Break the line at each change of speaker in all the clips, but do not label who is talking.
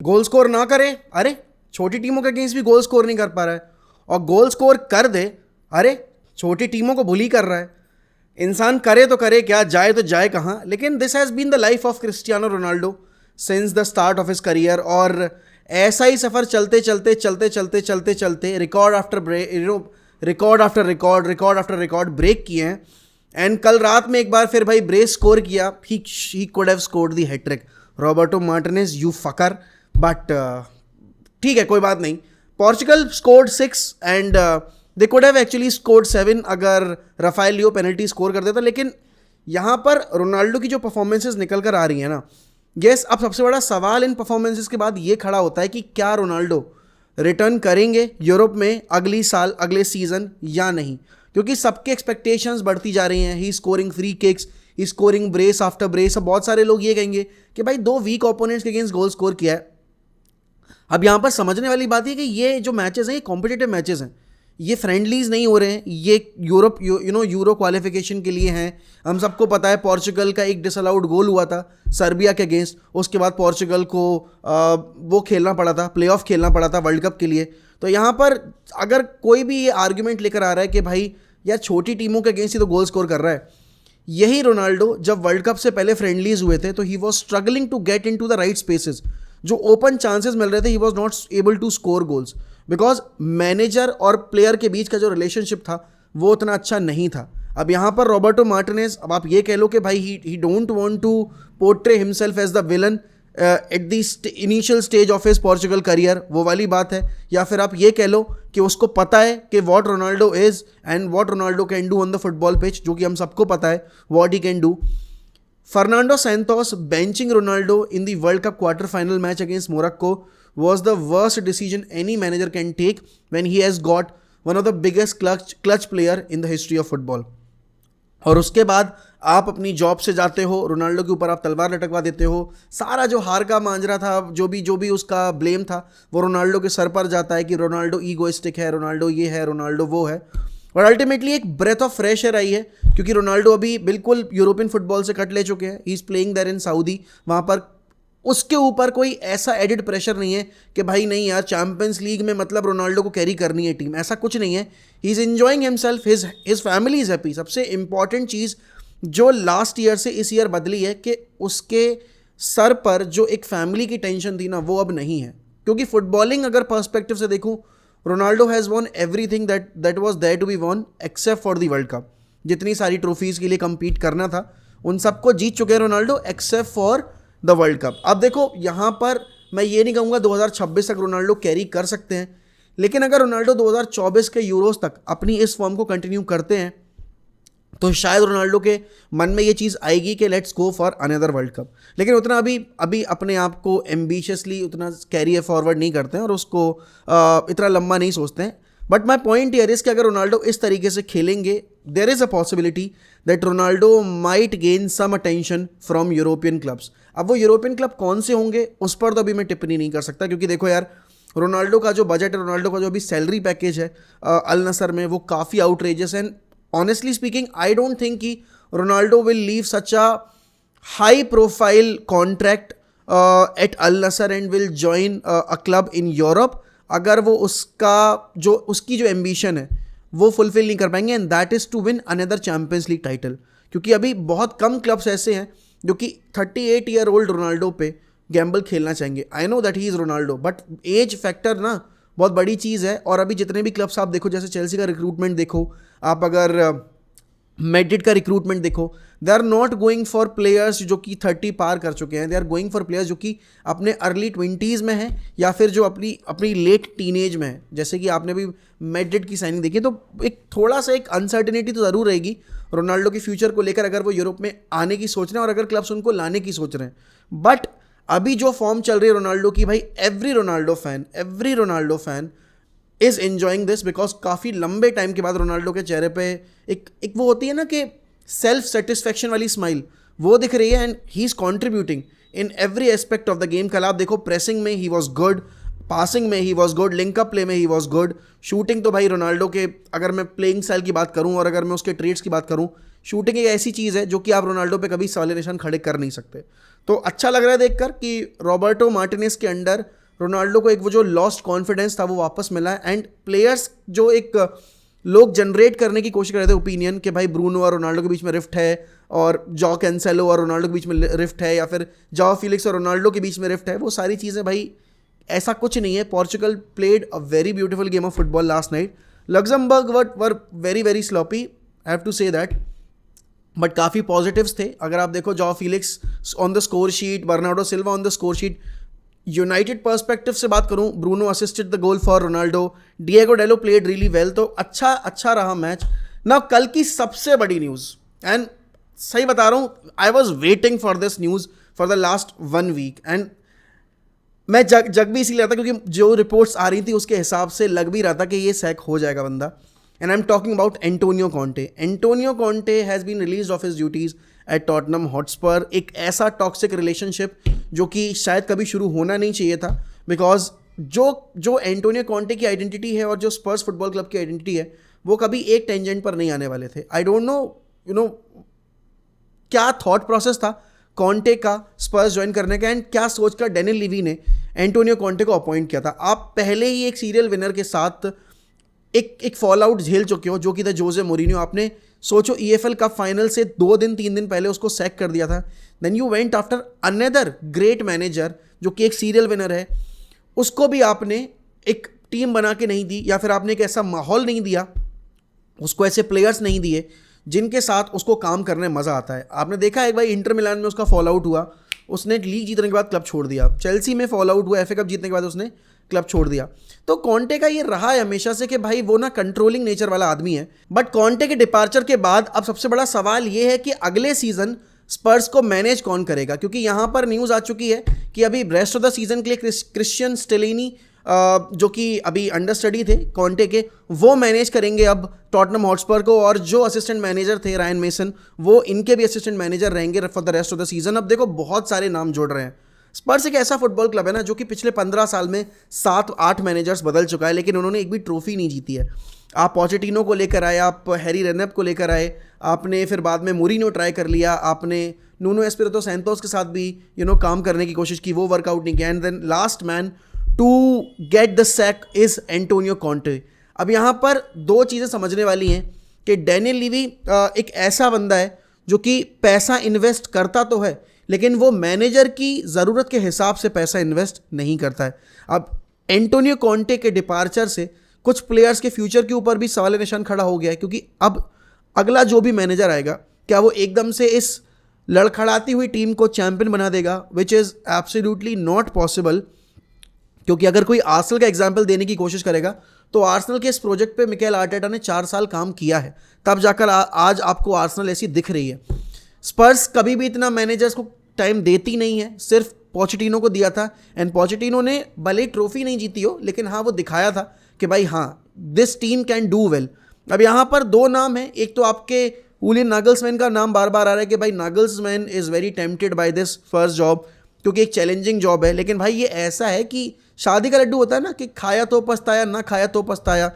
Goal score ना करे, अरे छोटी टीमों के अगेंस्ट भी गोल स्कोर नहीं कर पा रहा है, और गोल स्कोर कर दे, अरे छोटी टीमों को बुली कर रहा है। इंसान करे तो करे क्या, जाए तो जाए कहाँ। लेकिन this has been the life of Cristiano Ronaldo since the start of his career, और ऐसा ही सफ़र चलते चलते चलते चलते चलते चलते record after record after record break किए हैं। एंड कल रात में एक बार फिर भाई ब्रेस स्कोर किया, he could have scored the hat-trick. Roberto Martinez, you fucker, but ठीक है, कोई बात नहीं। Portugal scored 6 and they could have actually scored 7 अगर राफेल लियो पेनल्टी स्कोर कर देता। लेकिन यहाँ पर रोनाल्डो की जो परफॉर्मेंसेज निकल कर आ रही हैं ना, यस, अब सबसे बड़ा सवाल इन परफॉर्मेंसेज के बाद ये खड़ा होता है कि क्या रोनाल्डो रिटर्न करेंगे यूरोप में अगली साल, अगले सीजन या नहीं, क्योंकि सबके एक्सपेक्टेशंस बढ़ती जा रही हैं। ही स्कोरिंग फ्री किक्स, ही स्कोरिंग ब्रेस आफ्टर ब्रेस। अब बहुत सारे लोग ये कहेंगे कि भाई 2 वीक ओपोनेंट्स के अगेंस्ट गोल स्कोर किया है। अब यहाँ पर समझने वाली बात है कि ये जो मैचेस हैं ये कॉम्पिटिटिव मैचेस हैं, ये फ्रेंडलीज नहीं हो रहे हैं, ये यूरोप यूरो क्वालिफिकेशन के लिए हैं। हम सबको पता है पोर्चुगल का एक डिसअलाउड गोल हुआ था सर्बिया के अगेंस्ट, उसके बाद पोर्चुगल को वो खेलना पड़ा था, प्लेऑफ खेलना पड़ा था वर्ल्ड कप के लिए। तो यहाँ पर अगर कोई भी ये आर्ग्यूमेंट लेकर आ रहा है कि भाई यार छोटी टीमों के अगेंस्ट ही तो गोल स्कोर कर रहा है, यही रोनाल्डो जब वर्ल्ड कप से पहले फ्रेंडलीज हुए थे तो he was struggling to get in to the right spaces. जो ओपन चांसेस मिल रहे थे he was not able to score goals, because manager और प्लेयर के बीच का जो रिलेशनशिप था वो उतना अच्छा नहीं था। अब यहाँ पर रॉबर्टो मार्टिनेज, अब आप ये कह लो कि भाई he don't want to portray himself as the villain at the initial stage of his Portugal career, वो वाली बात है। या फिर आप ये कह लो कि उसको पता है कि what Ronaldo is and what Ronaldo can do on the football pitch, जो कि हम सबको पता है what he can do. Fernando Santos benching Ronaldo in the World Cup quarter-final match against Morocco was the worst decision any manager can take when he has got one of the biggest clutch player in the history of football. और उसके बाद आप अपनी job से जाते हो, Ronaldo के ऊपर आप तलवार लटकवा देते हो। सारा जो हार का मांजरा था, जो भी उसका ब्लेम था, वो रोनाल्डो के सर पर जाता है कि रोनाल्डो ईगोइस्टिक है, रोनाल्डो ये है, रोनाल्डो वो है। और अल्टीमेटली एक ब्रेथ ऑफ फ्रेश एयर आई है, क्योंकि रोनाल्डो अभी बिल्कुल यूरोपियन फुटबॉल से कट ले चुके हैं। He is playing there in Saudi, वहाँ पर उसके ऊपर कोई ऐसा एडिड प्रेशर नहीं है कि भाई नहीं यार चैंपियंस लीग में मतलब रोनाल्डो को कैरी करनी है टीम, ऐसा कुछ नहीं है। He is enjoying himself, his family is happy. सबसे इंपॉर्टेंट चीज़ जो लास्ट ईयर से इस ईयर बदली है कि उसके सर पर जो एक फैमिली की टेंशन थी ना, वो अब नहीं है। क्योंकि फुटबॉलिंग अगर पर्सपेक्टिव से देखूँ, Ronaldo has won everything that was there to be won except for the world cup. जितनी सारी ट्रॉफीज़ के लिए compete करना था उन सबको जीत चुके हैं Ronaldo accept for the world cup. अब देखो यहाँ पर मैं ये नहीं कहूँगा 2026 तक रोनाल्डो कैरी कर सकते हैं, लेकिन अगर रोनाल्डो 2024 के यूरोस तक अपनी इस फॉर्म को कंटिन्यू करते हैं तो शायद रोनाल्डो के मन में ये चीज़ आएगी कि let's go for another world cup. लेकिन उतना अभी अपने आप को एम्बिशियसली उतना कैरियर फॉरवर्ड नहीं करते हैं और उसको इतना लंबा नहीं सोचते हैं। But my point here is कि अगर रोनाल्डो इस तरीके से खेलेंगे, there is a possibility that Ronaldo might gain some attention from European clubs. अब वो यूरोपियन क्लब कौन से होंगे उस पर तो अभी मैं टिप्पणी नहीं कर सकता, क्योंकि देखो यार रोनाल्डो का जो बजट है, रोनाल्डो का जो अभी सैलरी पैकेज है अल नसर में, वो काफ़ी आउटरेजियस है। Honestly speaking, I don't think कि Ronaldo will leave such a high profile contract at Al Nassr and will join a club in Europe अगर वो उसकी जो ambition है वो fulfill नहीं कर पाएंगे, and that is to win another Champions League title। क्योंकि अभी बहुत कम क्लब्स ऐसे हैं जो कि 38 ईयर ओल्ड रोनाल्डो पे गैम्बल खेलना चाहेंगे। I know that he is Ronaldo, but age factor ना बहुत बड़ी चीज़ है। और अभी जितने भी क्लब्स आप देखो, जैसे चेल्सी का रिक्रूटमेंट देखो, आप अगर मैड्रिड का रिक्रूटमेंट देखो, they are not going for players जो कि 30 पार कर चुके हैं, they are going for players जो कि अपने अर्ली 20s में हैं या फिर जो अपनी लेट टीनेज में है। जैसे कि आपने भी मैड्रिड की साइनिंग देखी, तो एक थोड़ा सा एक अनसर्टेनिटी तो ज़रूर रहेगी रोनाल्डो के फ्यूचर को लेकर, अगर वो यूरोप में आने की सोच रहे हैं और अगर क्लब्स उनको लाने की सोच रहे हैं। बट अभी जो फॉर्म चल रही है रोनाल्डो की, भाई every Ronaldo fan is enjoying this, because काफ़ी लंबे टाइम के बाद रोनाल्डो के चेहरे पे एक वो होती है ना कि सेल्फ सेटिस्फैक्शन वाली स्माइल, वो दिख रही है। And he is contributing in every aspect of the game. कल आप देखो प्रेसिंग में ही वॉज गुड, पासिंग में he was good, linkup play में ही वॉज गुड, शूटिंग तो भाई रोनाल्डो के, अगर मैं प्लेइंग स्टाइल की बात करूँ और अगर मैं उसके ट्रेड्स की बात करूँ, शूटिंग एक ऐसी चीज़ है जो कि आप रोनाल्डो पे कभी सवाल निशान खड़े कर नहीं सकते। तो अच्छा लग रहा है देखकर कि रॉबर्टो मार्टिनेज के अंडर रोनाल्डो को एक वो जो लॉस्ट कॉन्फिडेंस था वो वापस मिला है, एंड प्लेयर्स जो एक लोग जनरेट करने की कोशिश कर रहे थे ओपिनियन कि भाई ब्रूनो और रोनाल्डो के बीच में रिफ्ट है, और जॉ कैंसेलो और रोनाल्डो के बीच में रिफ्ट है, या फिर जॉ फिलिक्स और रोनाल्डो के बीच में रिफ्ट है, वो सारी चीज़ें भाई ऐसा कुछ नहीं है. Portugal played a very beautiful game of football last night. Luxembourg were very very sloppy, I have to say that, but काफ़ी पॉजिटिव्स थे. अगर आप देखो Joao Felix on the score sheet, Bernardo Silva on the score sheet. United perspective से बात करूं, Bruno assisted the goal for Ronaldo, Diego Dalot played really well. तो अच्छा रहा मैच ना. कल की सबसे बड़ी न्यूज़, एंड सही बता रहा हूं, I was waiting for this news for the last 1 week, and मैं जग भी इसीलिए रहा था क्योंकि जो रिपोर्ट्स आ रही थी उसके हिसाब से लग भी रहा था कि ये सैक हो जाएगा बंदा. And I am talking about Antonio Conte. Antonio Conte has been released of his duties at Tottenham Hotspur. एक ऐसा टॉक्सिक रिलेशनशिप जो कि शायद कभी शुरू होना नहीं चाहिए था, बिकॉज जो एंटोनियो कॉन्टे की आइडेंटिटी है और जो स्पर्स फुटबॉल क्लब की आइडेंटिटी है वो कभी एक टेंजेंट पर नहीं आने वाले थे. आई डोंट नो क्या थॉट प्रोसेस था कॉन्टे का स्पर्स ज्वाइन करने का, एंड क्या सोचकर डेनिल लिवी ने एंटोनियो कॉन्टे को अपॉइंट किया था. आप पहले ही एक सीरियल विनर के साथ एक फॉल आउट झेल चुके हो जो कि था जोजे मोरिनियो. आपने सोचो EFL कप फाइनल से 2 दिन 3 दिन पहले उसको सैक कर दिया था. Then you went after another great manager जो कि एक सीरियल विनर है, उसको भी आपने एक टीम बना के नहीं दी, या फिर आपने एक ऐसा माहौल नहीं दिया, उसको ऐसे प्लेयर्स नहीं दिए जिनके साथ उसको काम करने में मज़ा आता है. आपने देखा एक भाई इंटर मिलान में उसका फॉल आउट हुआ, उसने लीग जीतने के बाद क्लब छोड़ दिया. चेल्सी में फॉल आउट हुआ, FA कप जीतने के बाद उसने क्लब छोड़ दिया. तो कॉन्टे का ये रहा है हमेशा से कि भाई वो ना कंट्रोलिंग नेचर वाला आदमी है. बट कॉन्टे के डिपार्चर के बाद अब सबसे बड़ा सवाल ये है कि अगले सीजन स्पर्स को मैनेज कौन करेगा, क्योंकि यहाँ पर न्यूज़ आ चुकी है कि अभी रेस्ट ऑफ द सीजन के लिए क्रिश्चियन स्टेलिनी जो कि अभी अंडर स्टडी थे कॉन्टे के, वो मैनेज करेंगे अब टॉटनम हॉटस्पर को, और जो असिस्टेंट मैनेजर थे रायन मेसन वो इनके भी असिस्टेंट मैनेजर रहेंगे for the rest of the season. अब देखो बहुत सारे नाम जोड़ रहे हैं. स्पर्स एक ऐसा फुटबॉल क्लब है ना जो कि पिछले 15 साल में 7-8 मैनेजर्स बदल चुका है, लेकिन उन्होंने एक भी ट्रॉफी नहीं जीती है. आप पोचेटिनो को लेकर आए, आप हैरी रेनेप को लेकर आए, आपने फिर बाद में मोरिनो ट्राई कर लिया, आपने नूनो एस्पिरितो सैंतोस के साथ भी काम करने की कोशिश की, वो वर्कआउट नहीं किया. And then last man to get the sack is Antonio Conte. अब यहाँ पर 2 चीज़ें समझने वाली हैं कि डेनियल लिवी एक ऐसा बंदा है जो कि पैसा इन्वेस्ट करता तो है, लेकिन वो मैनेजर की ज़रूरत के हिसाब से पैसा इन्वेस्ट नहीं करता है. अब एंटोनियो कॉन्टे के डिपार्चर से कुछ प्लेयर्स के फ्यूचर के ऊपर भी सवाल निशान खड़ा हो गया है, क्योंकि अब अगला जो भी मैनेजर आएगा क्या वो एकदम से इस लड़खड़ाती हुई टीम को चैंपियन बना देगा, which is absolutely not possible. क्योंकि अगर कोई आर्सेनल का एग्जाम्पल देने की कोशिश करेगा तो आर्सेनल के इस प्रोजेक्ट पे मिकेल आर्टेटा ने 4 साल काम किया है, तब जाकर आज आपको आर्सेनल ऐसी दिख रही है. स्पर्स कभी भी इतना मैनेजर्स को टाइम देती नहीं है, सिर्फ पोचेटिनो को दिया था, एंड पोचेटिनो ने भले ट्रॉफी नहीं जीती हो, लेकिन हाँ वो दिखाया था कि भाई हाँ this team can do well. अब यहाँ पर 2 नाम हैं. एक तो आपके हुलियन नागल्समैन का नाम बार बार आ रहा है कि भाई Nagelsmann is very tempted by this first job, क्योंकि एक चैलेंजिंग जॉब है. लेकिन भाई ये ऐसा है कि शादी का लड्डू होता है ना, कि खाया तो पछताया, ना खाया तो पछताया.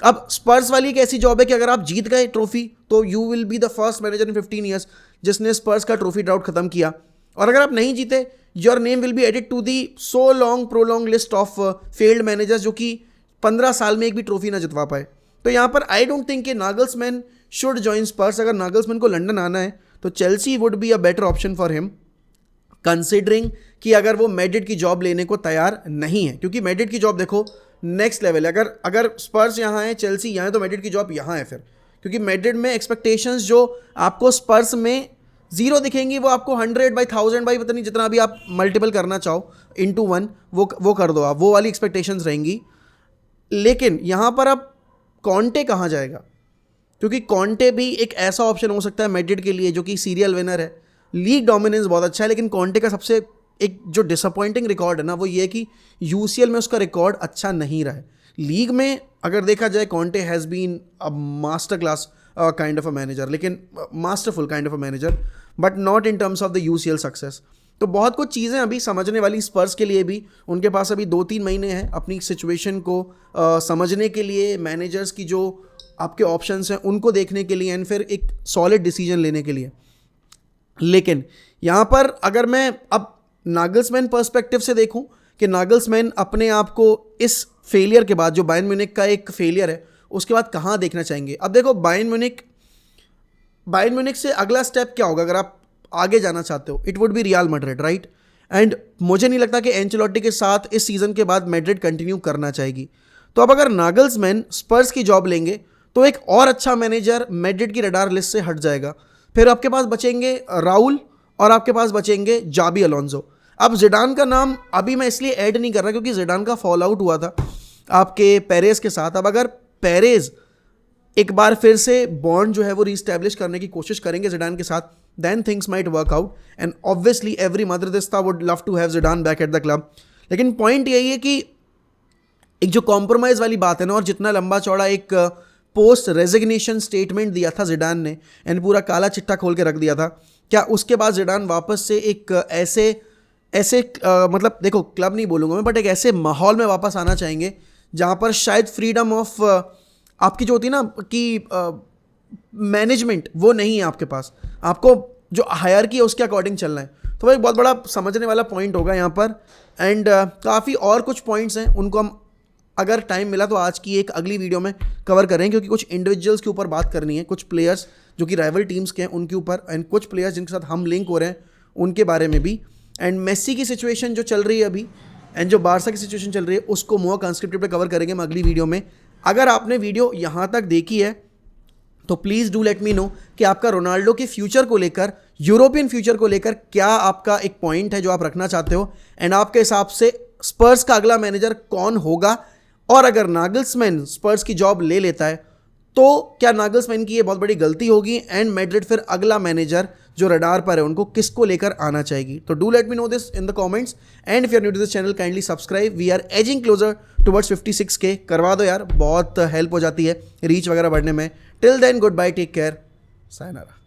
अब स्पर्स वाली एक ऐसी जॉब है कि अगर आप जीत गए ट्रॉफी तो you will be the first manager in 15 years जिसने स्पर्स का ट्रॉफी ड्राउट खत्म किया. और अगर आप नहीं जीते, your name will be added to the so long prolong list of failed managers जो कि 15 साल में एक भी ट्रॉफी ना जितवा पाए. तो यहाँ पर आई डोंट थिंक कि नागल्समैन शुड जॉइन स्पर्स. अगर नागल्समैन को लंदन आना है तो Chelsea would be a better option for him, considering कि अगर वो मैड्रिड की जॉब लेने को तैयार नहीं है, क्योंकि मैड्रिड की जॉब देखो नेक्स्ट लेवल है. अगर स्पर्स यहाँ है, चेल्सी यहाँ है, तो मैड्रिड की जॉब यहाँ है फिर, क्योंकि मैड्रिड में एक्सपेक्टेशंस जो आपको स्पर्स में 0 दिखेंगी वो आपको 100/1000 पता नहीं जितना भी आप मल्टीपल करना चाहो into 1 वो कर दो आप, वो वाली एक्सपेक्टेशंस रहेंगी. लेकिन यहाँ पर अब कॉन्टे कहाँ जाएगा, क्योंकि कॉन्टे भी एक ऐसा ऑप्शन हो सकता है मैड्रिड के लिए जो कि सीरियल विनर है, लीग डोमिनेंस बहुत अच्छा है. लेकिन कॉन्टे का सबसे एक जो डिसअपॉइंटिंग रिकॉर्ड है ना वो ये है कि UCL में उसका रिकॉर्ड अच्छा नहीं रहा है. लीग में अगर देखा जाए Conte has been a master class kind of a manager, लेकिन masterful kind of a manager, but not in terms of the UCL success. तो बहुत कुछ चीज़ें अभी समझने वाली स्पर्स के लिए भी. उनके पास अभी 2-3 महीने हैं अपनी सिचुएशन को समझने के लिए, मैनेजर्स की जो आपके ऑप्शंस हैं उनको देखने के लिए, एंड फिर एक सॉलिड डिसीजन लेने के लिए. लेकिन यहाँ पर अगर मैं अब नागल्समैन पर्सपेक्टिव से देखूं कि नागल्समैन अपने आप को इस फेलियर के बाद, जो बायर्न म्यूनिख का एक फेलियर है, उसके बाद कहाँ देखना चाहेंगे? अब देखो, बायर्न म्यूनिख से अगला स्टेप क्या होगा अगर आप आगे जाना चाहते हो? It would be real Madrid, right? And मुझे नहीं लगता कि एंचेलोटी के साथ इस सीज़न के बाद मैड्रिड कंटिन्यू करना चाहेगी। तो अब अगर नागल्समैन स्पर्स की जॉब लेंगे तो एक और अच्छा मैनेजर मैड्रिड की रडार लिस्ट से हट जाएगा। फिर आपके पास बचेंगे राउल और आपके पास बचेंगे जाबी अलोंसो। अब जिडान का नाम अभी मैं इसलिए ऐड नहीं कर रहा क्योंकि जिडान का फॉल आउट हुआ था आपके पेरेज के साथ। अब अगर पेरेज एक बार फिर से बॉन्ड जो है वो रीस्टैब्लिश करने की कोशिश करेंगे जिडान के साथ, then things might work out and obviously every madridista would love to have Zidane back at the club. लेकिन पॉइंट यही है कि एक जो कॉम्प्रोमाइज़ वाली बात है ना, और जितना लंबा चौड़ा एक पोस्ट रेजिग्नेशन स्टेटमेंट दिया था जिडान ने एंड पूरा काला चिट्ठा खोल के रख दिया था, क्या उसके बाद जिडान वापस से एक ऐसे मतलब देखो क्लब नहीं बोलूँगा मैं, बट एक ऐसे माहौल में वापस आना चाहेंगे जहाँ पर शायद फ्रीडम ऑफ आपकी जो होती है ना कि मैनेजमेंट, वो नहीं है आपके पास, आपको जो हायरार्की है उसके अकॉर्डिंग चलना है। तो वो एक बहुत बड़ा समझने वाला पॉइंट होगा यहाँ पर। एंड काफ़ी और कुछ पॉइंट्स हैं, उनको हम अगर टाइम मिला तो आज की एक अगली वीडियो में कवर करें, क्योंकि कुछ इंडिविजुअल्स के ऊपर बात करनी है, कुछ प्लेयर्स जो कि राइवल टीम्स के हैं उनके ऊपर, एंड कुछ प्लेयर्स जिनके साथ हम लिंक हो रहे हैं उनके बारे में भी। एंड मेसी की सिचुएशन जो चल रही है अभी, एंड जो बारसा की सिचुएशन चल रही है, उसको मोर कंस्क्रिप्टेड पे कवर करेंगे हम अगली वीडियो में। अगर आपने वीडियो यहाँ तक देखी है तो please do let me no कि आपका रोनाल्डो के फ्यूचर को लेकर, यूरोपियन फ्यूचर को लेकर क्या आपका एक पॉइंट है जो आप रखना चाहते हो, एंड आपके हिसाब से स्पर्स का अगला मैनेजर कौन होगा। और अगर नागल्समैन स्पर्स की जॉब ले लेता है तो क्या नागल्समैन की ये बहुत बड़ी गलती होगी, एंड मैड्रिड फिर अगला मैनेजर जो रडार पर है उनको किसको लेकर आना चाहेगी? तो do let me know this in the comments, and if you are new to this channel kindly subscribe. We are edging closer towards 56K। करवा दो यार, बहुत हेल्प हो जाती है रीच वगैरह बढ़ने में। Till then goodbye, take care, sayonara.